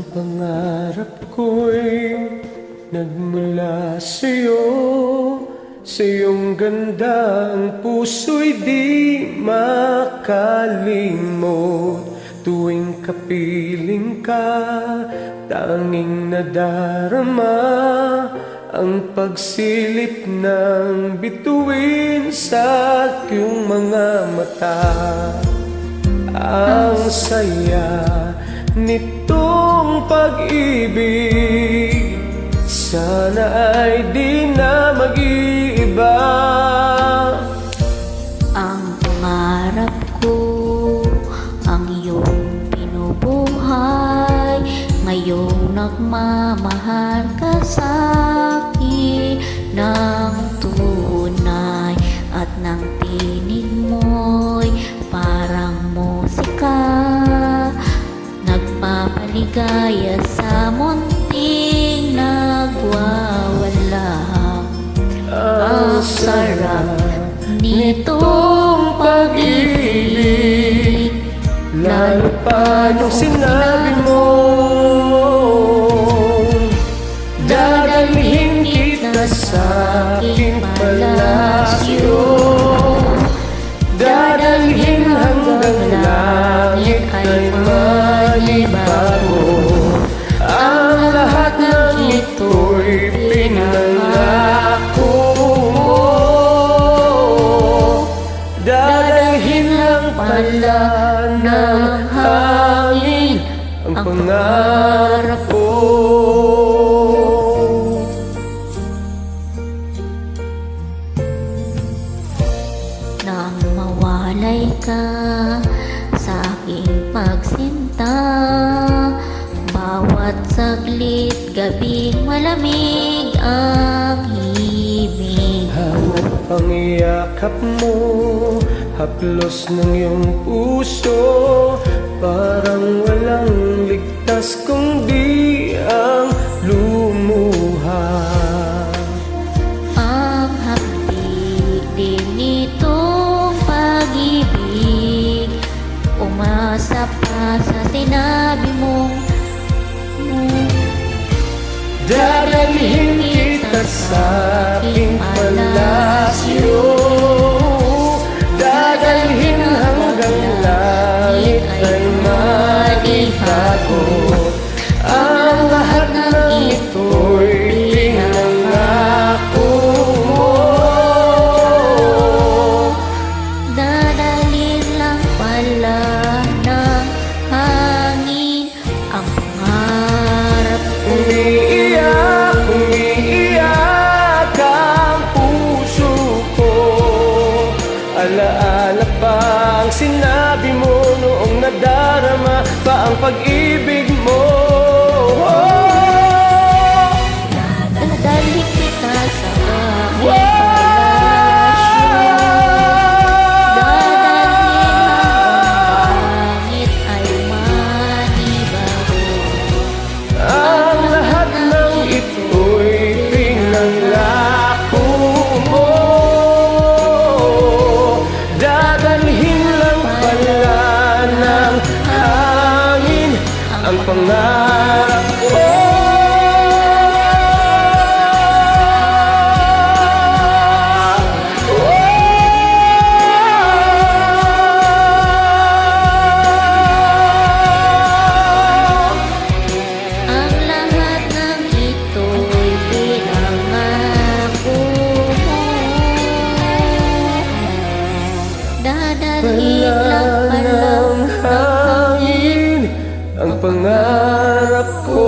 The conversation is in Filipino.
Ang pangarap ko'y nagmula sa'yo, sa iyong ganda ang puso'y di makalimot. Tuwing kapiling ka, tanging nadarama ang pagsilip ng bituin sa iyong mga mata. Ang saya nitong pag-ibig, sana ay di na mag-iiba. Ang pangarap ko, ang iyong pinubuhay. Ngayong nagmamahal ka sa akin ng tunay, at ng tinig mo'y parang musika, nagpapaligaya sa munting nagwawala. Ang sarap nitong pag-ibig, lalo pa nung sinabi mo, dadalhin kita sa aking palasyo, dadalhin hanggang langit ay manibago. Ang lahat ng ito'y pinangako mo, dadalhin lang pala ng hangin ang pangarap ko. nang mawalay ka sa aking pagsinta, bawat saglit gabing malamig ang himig. Hanap ang iyakap mo, haplos ng iyong puso, parang walang ligtas kundi ang lumuha. Ang hapdig din nitong pag-ibig, umasa pa sa sinabi mong dadalhin kita sa aking palasyo, dadalhin hanggang langit ay manibago. Ang lahat ng ito'y pinangako mo, dadalhin lang pala ng hangin ang pangarap ko. Umiiyak ang puso ko, alaala pa ang sinabi mo noong nadarama pa ang pag-ibig mo. Dadalhin kita sa aking Wow! palasyo, dadalhin hanggang langit ay manibago. Ang lahat ng ito'y pinangako mo, dadalhin lang pala ng hangin ang pangarap ko. Ang lahat ng ito'y pinangako mo, dadalhin lang pala Walang hangin ang pangarap ko.